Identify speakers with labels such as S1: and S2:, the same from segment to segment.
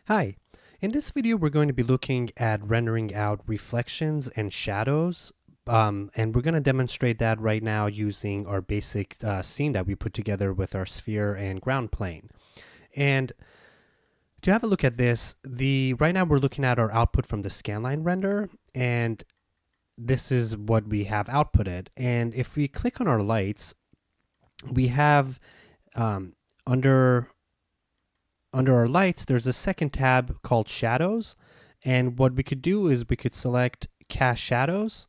S1: Hi, in this video we're going to be looking at rendering out reflections and shadows, and we're going to demonstrate that right now using our basic scene that we put together with our sphere and ground plane. And to have a look at this, right now we're looking at our output from the scanline render, and this is what we have outputted. And if we click on our lights, we have under our lights, there's a second tab called shadows. And what we could do is we could select cast shadows,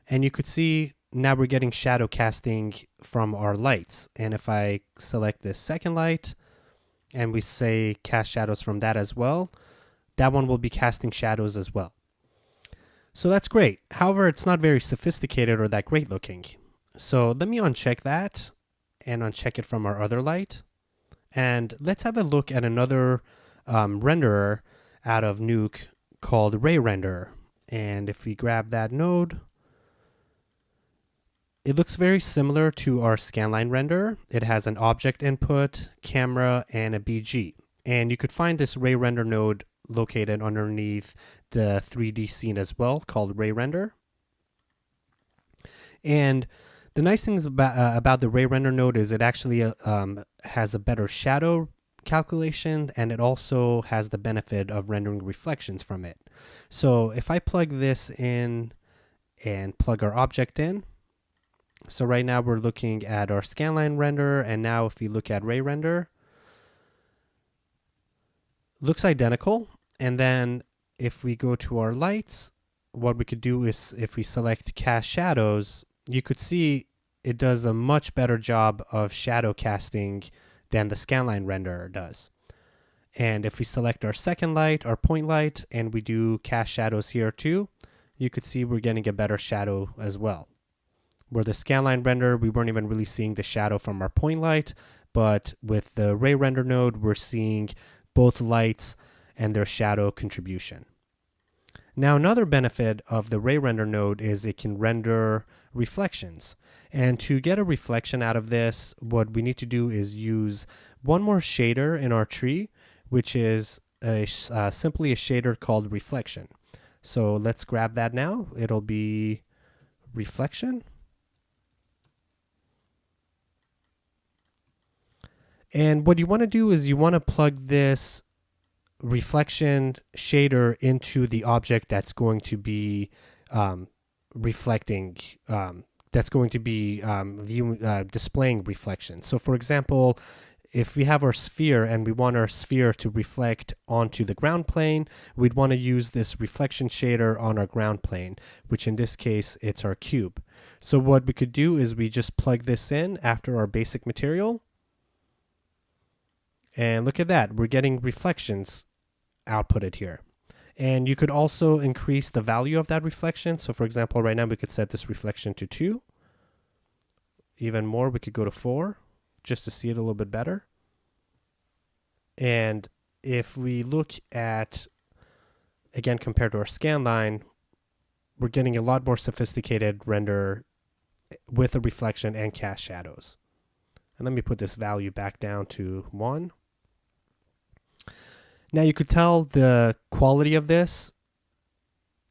S1: and you could see now we're getting shadow casting from our lights. And if I select this second light and we say cast shadows from that as well, that one will be casting shadows as well. So that's great. However, it's not very sophisticated or that great looking. So let me uncheck that and uncheck it from our other light. And let's have a look at another renderer out of Nuke called Ray Renderer. And if we grab that node, it looks very similar to our scanline renderer. It has an object input, camera, and a BG. And you could find this Ray Render node located underneath the 3D scene as well, called Ray Render. And the nice things about the Ray Render node is it actually has a better shadow calculation, and it also has the benefit of rendering reflections from it. So if I plug this in and plug our object in, so right now we're looking at our scanline render, and now if we look at Ray Render, looks identical. And then if we go to our lights, what we could do is if we select cast shadows, you could see it does a much better job of shadow casting than the scanline renderer does. And if we select our second light, our point light, and we do cast shadows here too, you could see we're getting a better shadow as well. Where the scanline render, we weren't even really seeing the shadow from our point light, but with the Ray Render node, we're seeing both lights and their shadow contribution. Now, another benefit of the Ray Render node is it can render reflections. And to get a reflection out of this, what we need to do is use one more shader in our tree, which is simply a shader called reflection. So let's grab that now. It'll be reflection. And what you want to do is you want to plug this reflection shader into the object that's going to be reflecting, that's going to be displaying reflection. So for example, if we have our sphere and we want our sphere to reflect onto the ground plane, we'd want to use this reflection shader on our ground plane, which in this case, it's our cube. So what we could do is we just plug this in after our basic material. And look at that, we're getting reflections outputted here. And you could also increase the value of that reflection. So for example, right now we could set this reflection to 2. Even more, we could go to 4 just to see it a little bit better. And if we look at, again, compared to our scanline, we're getting a lot more sophisticated render with a reflection and cast shadows. And let me put this value back down to 1. Now you could tell the quality of this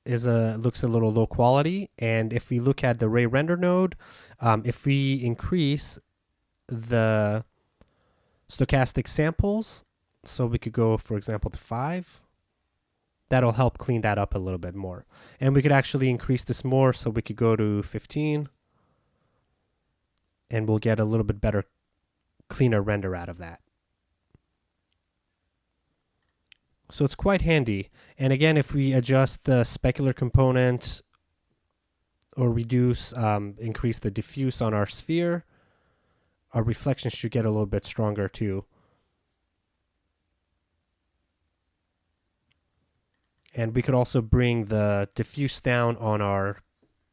S1: looks a little low quality. And if we look at the Ray Render node, if we increase the stochastic samples, so we could go, for example, to 5, that'll help clean that up a little bit more. And we could actually increase this more, so we could go to 15, and we'll get a little bit better, cleaner render out of that. So it's quite handy. And again, if we adjust the specular component or reduce, increase the diffuse on our sphere, our reflection should get a little bit stronger too. And we could also bring the diffuse down on our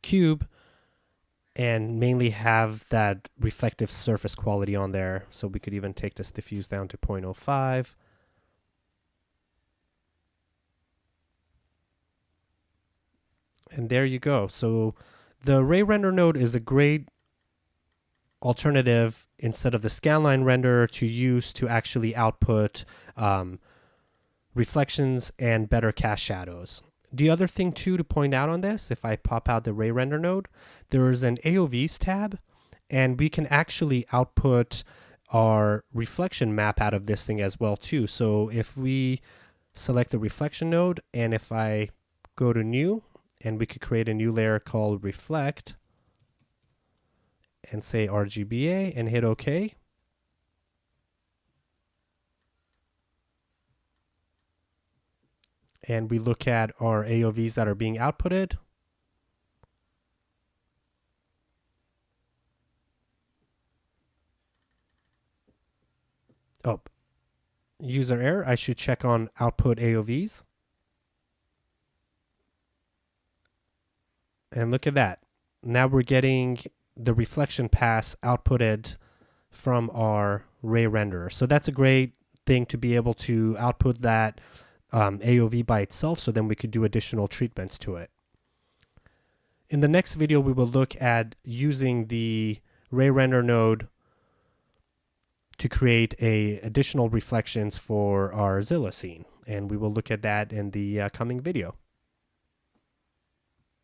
S1: cube and mainly have that reflective surface quality on there. So we could even take this diffuse down to 0.05. And there you go. So the Ray Render node is a great alternative instead of the scanline renderer to use to actually output reflections and better cast shadows. The other thing too to point out on this, if I pop out the ray render node, there is an AOVs tab, and we can actually output our reflection map out of this thing as well too. So if we select the reflection node, and if I go to new, and we could create a new layer called reflect and say RGBA and hit OK. And we look at our AOVs that are being outputted. Oh, user error. I should check on output AOVs. And look at that. Now we're getting the reflection pass outputted from our ray renderer. So that's a great thing to be able to output that AOV by itself, so then we could do additional treatments to it. In the next video, we will look at using the ray render node to create additional reflections for our Zilla scene. And we will look at that in the coming video.